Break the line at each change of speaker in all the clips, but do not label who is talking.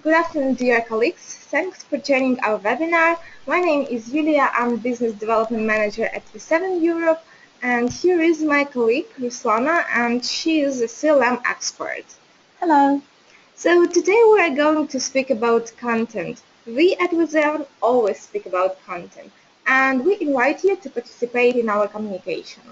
Good afternoon, dear colleagues. Thanks for joining our webinar. My name is Julia. I'm Business Development Manager at Viseven Europe, and here is my colleague Ruslana, and she is a CLM expert.
Hello.
So today we are going to speak about content. We at Viseven always speak about content, and we invite you to participate in our communication.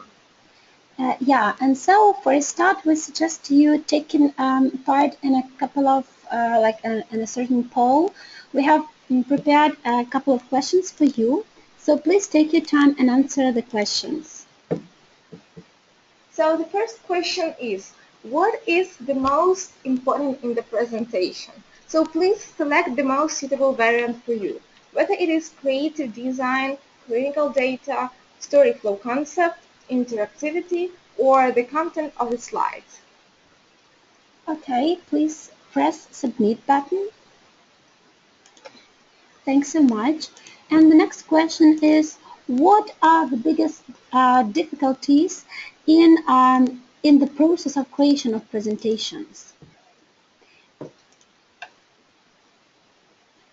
And so for a start, we suggest you taking part in a couple of, in a certain poll. We have prepared a couple of questions for you. So please take your time and answer the questions.
So the first question is, what is the most important in the presentation? So please select the most suitable variant for you, whether it is creative design, clinical data, story flow concept, interactivity, or the content of the slides.
Okay, please press submit button. Thanks so much. And the next question is, what are the biggest difficulties in the process of creation of presentations?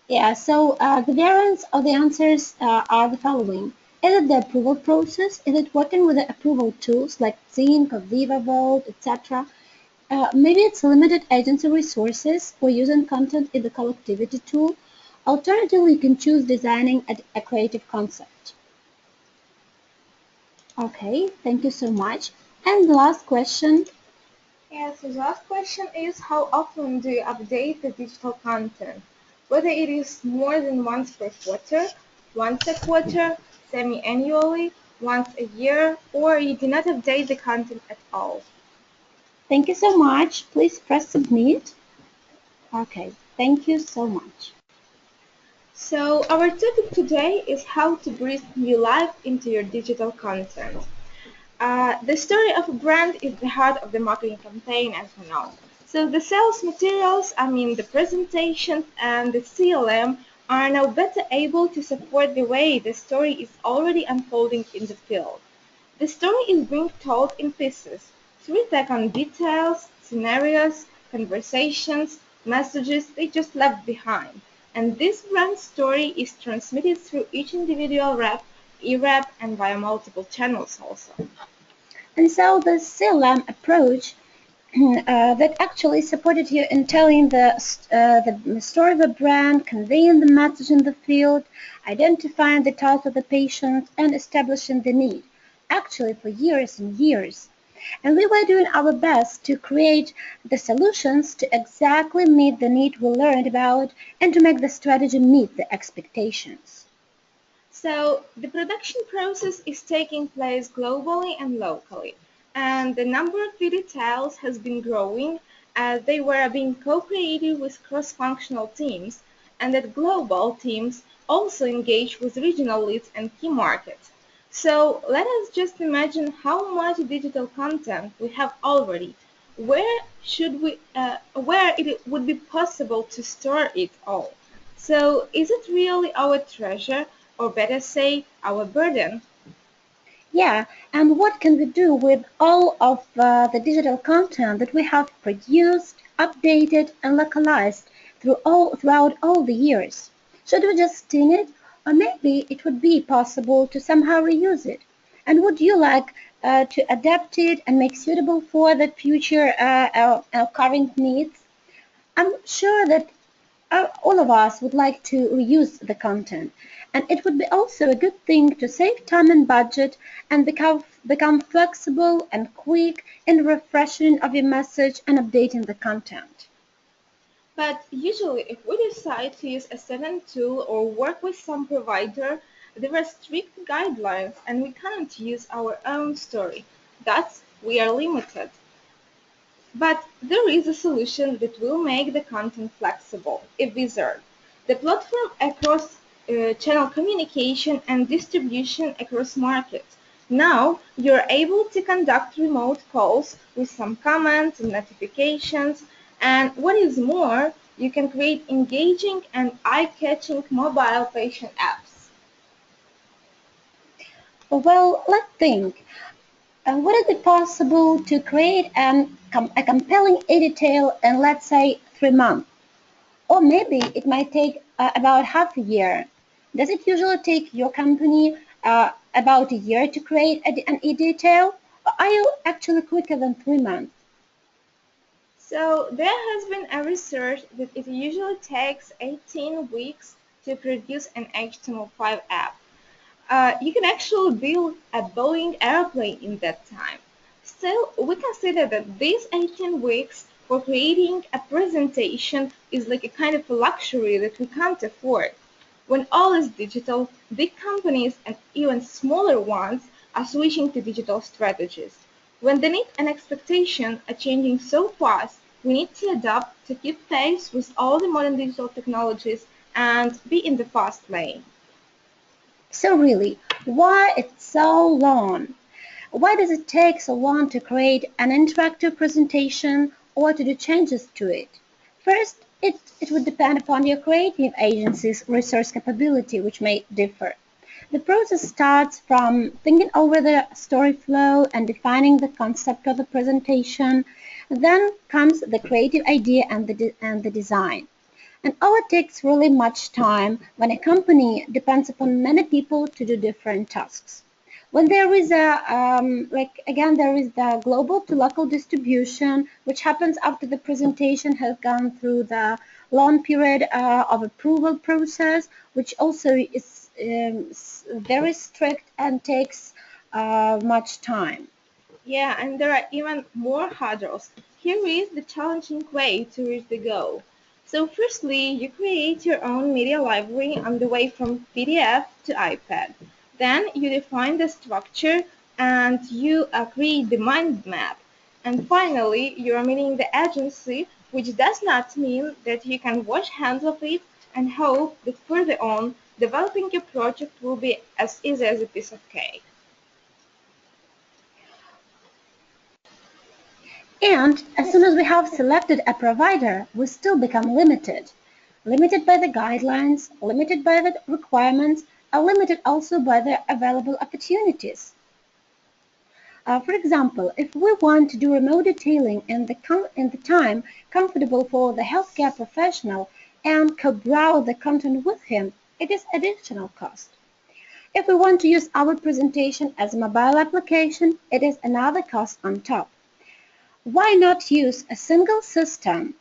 The variants of the answers are the following. Is it the approval process? Is it working with the approval tools like Zinc or VivaVote, etc.? Maybe it's limited agency resources or using content in the collectivity tool. Alternatively, you can choose designing a creative concept. Okay, thank you so much. And the last question.
Yes, the last question is, how often do you update the digital content? Whether it is more than once per quarter, once a quarter, semi-annually, once a year, or you do not update the content at all.
Thank you so much. Please press submit. Okay, thank you so much.
So our topic today is how to breathe new life into your digital content. The story of a brand is the heart of the marketing campaign, as we know. So the sales materials, the presentations and the CLM are now better able to support the way the story is already unfolding in the field. The story is being told in pieces. Three take on details, scenarios, conversations, messages they just left behind. And this brand story is transmitted through each individual rep, e-rep, and via multiple channels also.
And so the CLM approach that actually supported you in telling the story of the brand, conveying the message in the field, identifying the types of the patients, and establishing the need, actually for years and years. And we were doing our best to create the solutions to exactly meet the need we learned about and to make the strategy meet the expectations.
So the production process is taking place globally and locally, and the number of video tales has been growing as they were being co-created with cross-functional teams, and that global teams also engage with regional leads and key markets. So let us just imagine how much digital content we have already. Where it would be possible to store it all? So is it really our treasure, or better say, our burden?
Yeah, and what can we do with all of the digital content that we have produced, updated, and localized throughout all the years? Should we just sting it, or maybe it would be possible to somehow reuse it? And would you like to adapt it and make suitable for the future our current needs? I'm sure that all of us would like to reuse the content, and it would be also a good thing to save time and budget and become flexible and quick in refreshing of your message and updating the content.
But usually, if we decide to use a certain tool or work with some provider, there are strict guidelines and we cannot use our own story. Thus, we are limited. But there is a solution that will make the content flexible, a wizard. The platform across channel communication and distribution across markets. Now you're able to conduct remote calls with some comments and notifications, and what is more, you can create engaging and eye-catching mobile patient apps.
Well, let's think. Would it be possible to create a compelling editorial in, let's say, 3 months? or maybe it might take about half a year. Does it usually take your company about a year to create an e-detail, or are you actually quicker than 3 months?
So there has been a research that it usually takes 18 weeks to produce an HTML5 app. You can actually build a Boeing airplane in that time. Still, we consider that these 18 weeks for creating a presentation is like a kind of a luxury that we can't afford. When all is digital, big companies and even smaller ones are switching to digital strategies. When the need and expectation are changing so fast, we need to adapt to keep pace with all the modern digital technologies and be in the fast lane.
So really, why it's so long? Why does it take so long to create an interactive presentation or to do changes to it? First, it would depend upon your creative agency's resource capability, which may differ. The process starts from thinking over the story flow and defining the concept of the presentation. Then comes the creative idea and the design. And all it takes really much time when a company depends upon many people to do different tasks. When there is there is the global to local distribution, which happens after the presentation has gone through the long period of approval process, which also is very strict and takes much time.
Yeah, and there are even more hurdles. Here is the challenging way to reach the goal. So firstly, you create your own media library on the way from PDF to iPad. Then you define the structure and you create the mind map. And finally, you are meeting the agency, which does not mean that you can wash hands of it and hope that further on, developing your project will be as easy as a piece of cake.
And as soon as we have selected a provider, we still become limited. Limited by the guidelines, limited by the requirements, and limited also by the available opportunities. For example, if we want to do remote detailing in the time comfortable for the healthcare professional and co-browse the content with him, it is additional cost. If we want to use our presentation as a mobile application, it is another cost on top. Why not use a single system,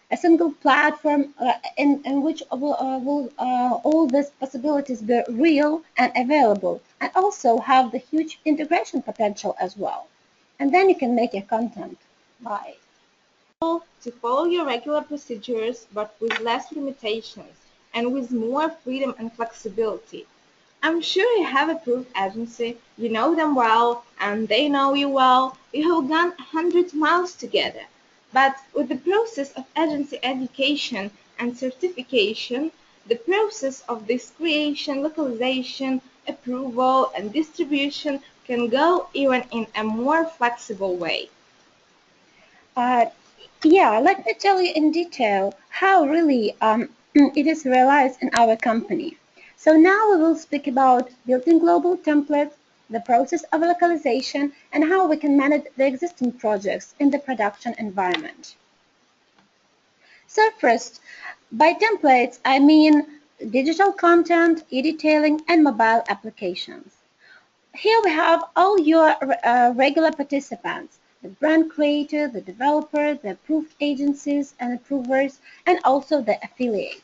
a single platform in which will all these possibilities be real and available, and also have the huge integration potential as well? And then you can make your content. Bye.
To follow your regular procedures but with less limitations and with more freedom and flexibility. I'm sure you have a proof agency, you know them well, and they know you well, you have gone 100 miles together. But with the process of agency education and certification, the process of this creation, localization, approval, and distribution can go even in a more flexible way.
Uh, yeah, let me tell you in detail how really it is realized in our company. So now we will speak about building global templates, the process of localization, and how we can manage the existing projects in the production environment. So first, by templates, I mean digital content, e-detailing, and mobile applications. Here we have all your regular participants, the brand creator, the developer, the approved agencies and approvers, and also the affiliates.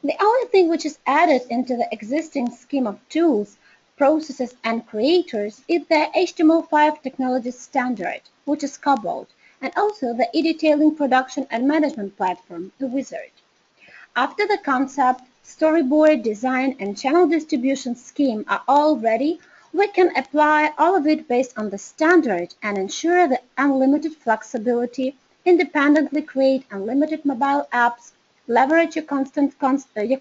The only thing which is added into the existing scheme of tools, processes, and creators is the HTML5 technology standard, which is Cobalt, and also the e-detailing production and management platform, the Wizard. After the concept, storyboard, design, and channel distribution scheme are all ready, we can apply all of it based on the standard and ensure the unlimited flexibility, independently create unlimited mobile apps, leverage your content constantly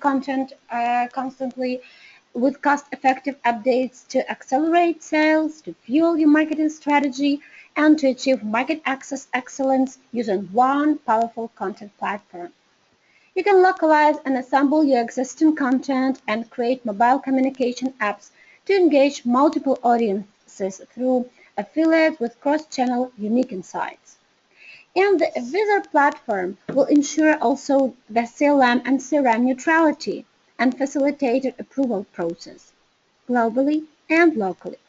with cost-effective updates to accelerate sales, to fuel your marketing strategy, and to achieve market access excellence using one powerful content platform. You can localize and assemble your existing content and create mobile communication apps to engage multiple audiences through affiliates with cross-channel unique insights. And the Visor platform will ensure also the CLM and CRM neutrality and facilitated approval process globally and locally.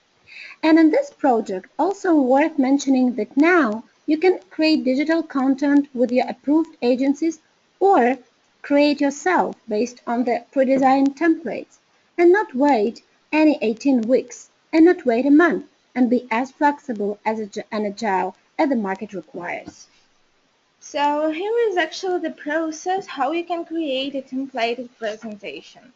And in this project, also worth mentioning that now you can create digital content with your approved agencies or create yourself based on the pre-designed templates and not wait any 18 weeks and not wait a month and be as flexible as and agile as the market requires.
So here is actually the process how you can create a templated presentation.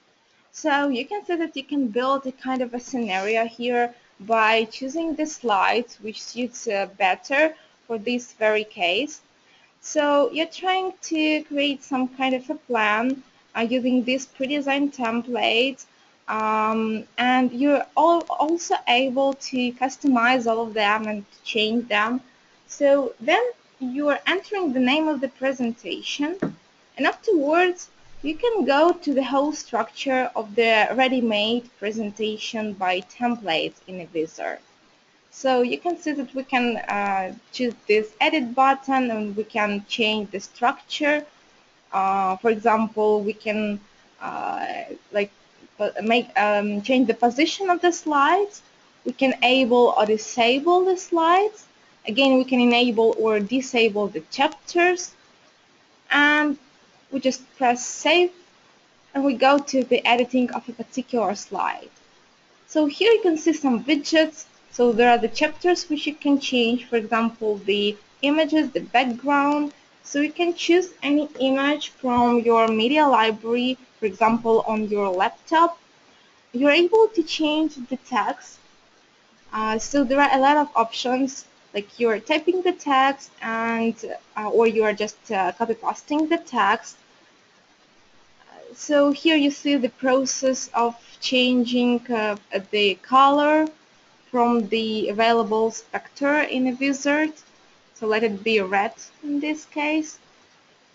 So you can see that you can build a kind of a scenario here by choosing the slides which suits better for this very case. So you're trying to create some kind of a plan using these pre-designed templates, and you're also able to customize all of them and change them. So then you are entering the name of the presentation, and afterwards you can go to the whole structure of the ready-made presentation by templates in a Visor. So you can see that we can choose this edit button and we can change the structure. For example, we can like make change the position of the slides. We can enable or disable the slides. Again, we can enable or disable the chapters, and we just press save and we go to the editing of a particular slide. So here you can see some widgets. So there are the chapters which you can change, for example, the images, the background. So you can choose any image from your media library, for example, on your laptop. You're able to change the text. So there are a lot of options, like you're typing the text and or you are just copy pasting the text. So here you see the process of changing the color from the available spectre in a wizard. So let it be red in this case.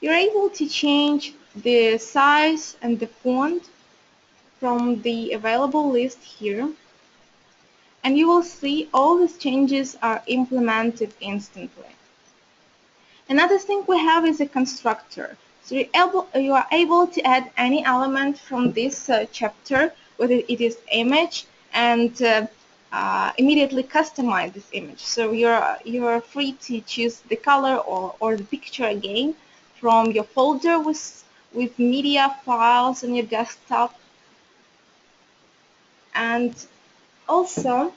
You're able to change the size and the font from the available list here. And you will see all these changes are implemented instantly. Another thing we have is a constructor. So you are able to add any element from this chapter, whether it is image, and immediately customize this image. So you're free to choose the color or the picture again from your folder with media files on your desktop. And also,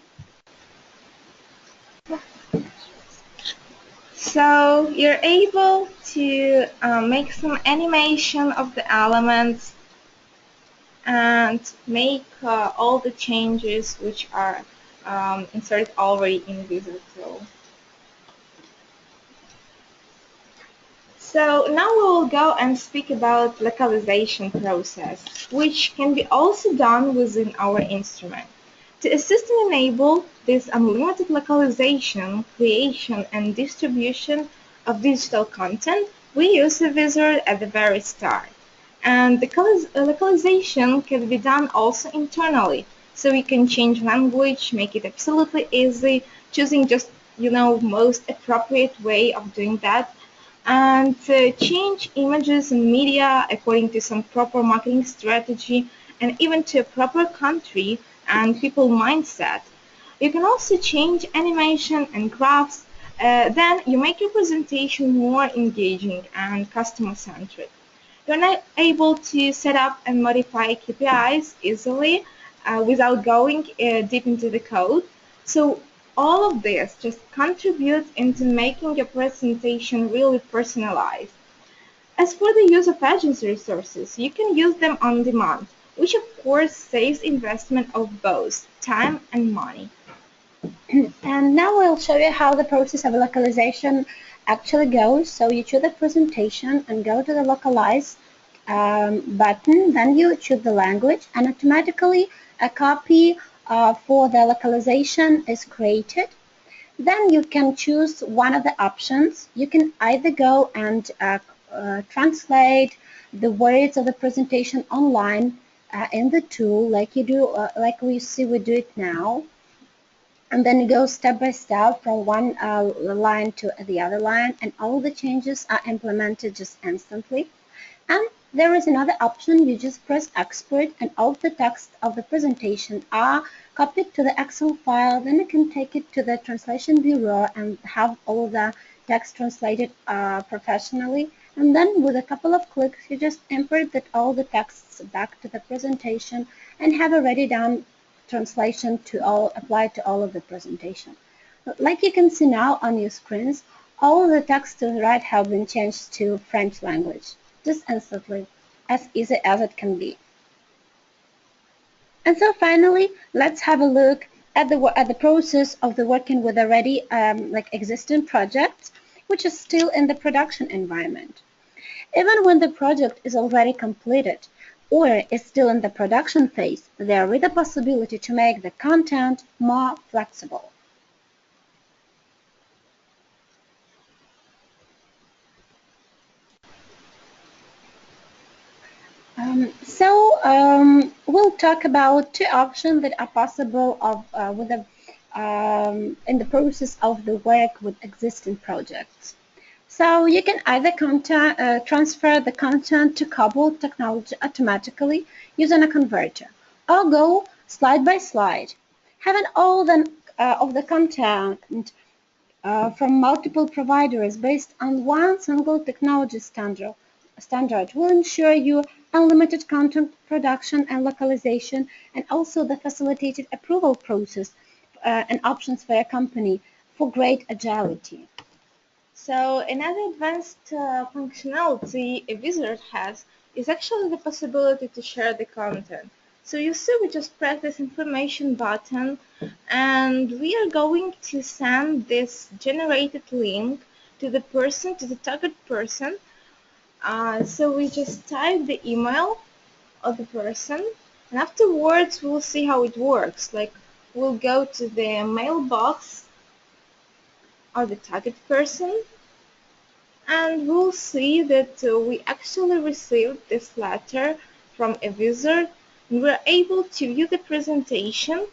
so you're able to make some animation of the elements and make all the changes which are inserted already in Visual Pro. So now we will go and speak about localization process, which can be also done within our instrument. To assist and enable this unlimited localization, creation, and distribution of digital content, we use a wizard at the very start. And the localization can be done also internally. So you can change language, make it absolutely easy, choosing just, most appropriate way of doing that, and change images and media according to some proper marketing strategy and even to a proper country and people mindset. You can also change animation and graphs. Then you make your presentation more engaging and customer centric. You're not able to set up and modify KPIs easily without going deep into the code. So all of this just contributes into making your presentation really personalized. As for the use of agency resources, you can use them on demand, which of course saves investment of both time and money.
And now I'll show you how the process of localization actually goes. So you choose the presentation and go to the localize button, then you choose the language and automatically a copy for the localization is created. Then you can choose one of the options. You can either go and translate the words of the presentation online in the tool like you do, like we do it now. and then you go step by step from one line to the other line, and all the changes are implemented just instantly. And there is another option. You just press export and all the text of the presentation are copied to the Excel file. Then you can take it to the translation bureau and have all the text translated professionally. And then with a couple of clicks, you just import that all the texts back to the presentation and have a ready done translation to all applied to all of the presentation. Like you can see now on your screens, all the text to the right have been changed to French language, just instantly, as easy as it can be. And so finally, let's have a look at the process of the working with already like existing projects, which is still in the production environment. Even when the project is already completed or is still in the production phase, there is the possibility to make the content more flexible. We'll talk about two options that are possible of in the process of the work with existing projects. So you can either transfer the content to Cobalt technology automatically using a converter, or go slide by slide, having all of the content from multiple providers based on one single technology standard will ensure you unlimited content production and localization, and also the facilitated approval process and options for your company for great agility.
So another advanced functionality a wizard has is actually the possibility to share the content. So you see we just press this information button and we are going to send this generated link to the target person. So we just type the email of the person and afterwards we'll see how it works. Like we'll go to the mailbox of the target person and we'll see that we actually received this letter from a user and we're able to view the presentation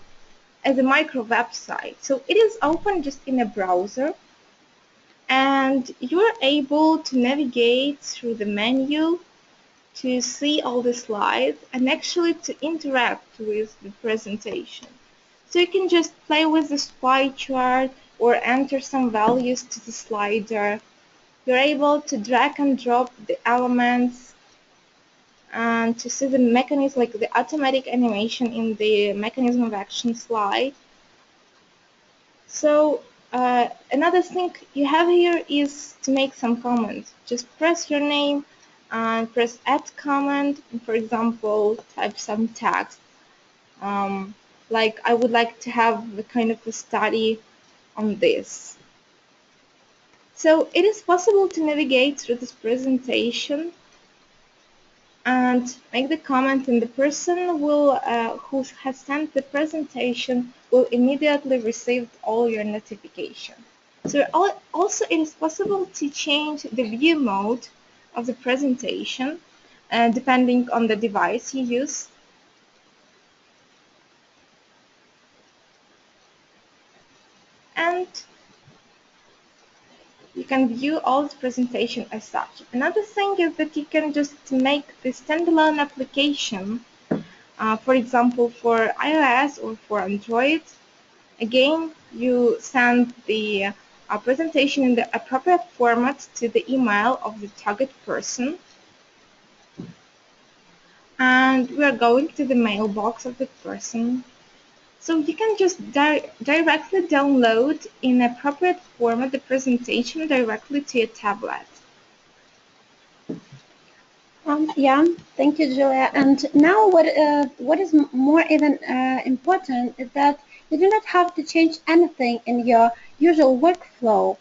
as a micro website. So it is open just in a browser and you're able to navigate through the menu to see all the slides and actually to interact with the presentation. So you can just play with the pie chart or enter some values to the slider. You're able to drag and drop the elements and to see the mechanism, like the automatic animation in the mechanism of action slide. So another thing you have here is to make some comments. Just press your name and press add comment. For example, type some text. Like I would like to have the kind of a study on this. So it is possible to navigate through this presentation and make the comment, and the person who has sent the presentation will immediately receive all your notification. So also it is possible to change the view mode of the presentation depending on the device you use. And you can view all the presentation as such. Another thing is that you can just make the standalone application, for example, for iOS or for Android. Again, you send the presentation in the appropriate format to the email of the target person. And we are going to the mailbox of the person. So you can just directly download in appropriate format the presentation directly to your tablet.
Yeah, thank you, Julia. And now what is more even important is that you do not have to change anything in your usual workflow.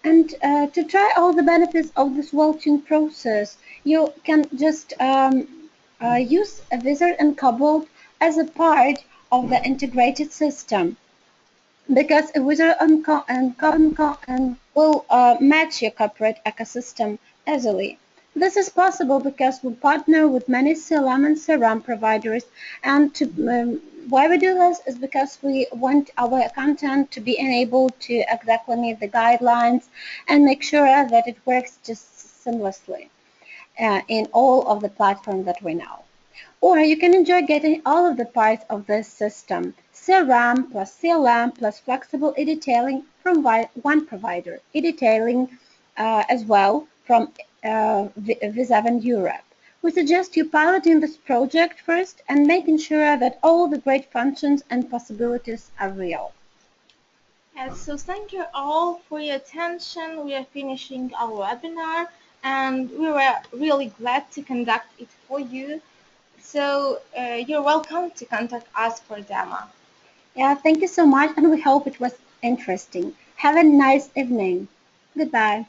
And to try all the benefits of this working process, you can just use a Wizard and Cobalt as a part of the integrated system, because a Wizard and Cobalt will match your corporate ecosystem easily. This is possible because we partner with many CLM and CRM providers, and why we do this is because we want our content to be enabled to exactly meet the guidelines and make sure that it works just seamlessly in all of the platforms that we know. Or you can enjoy getting all of the parts of this system, CRM plus CLM plus flexible e-detailing from one provider, e-detailing as well from Viseven Europe. We suggest you piloting this project first and making sure that all the great functions and possibilities are real.
So thank you all for your attention. We are finishing our webinar and we were really glad to conduct it for you. So you're welcome to contact us for demo.
Yeah, thank you so much, and we hope it was interesting. Have a nice evening. Goodbye.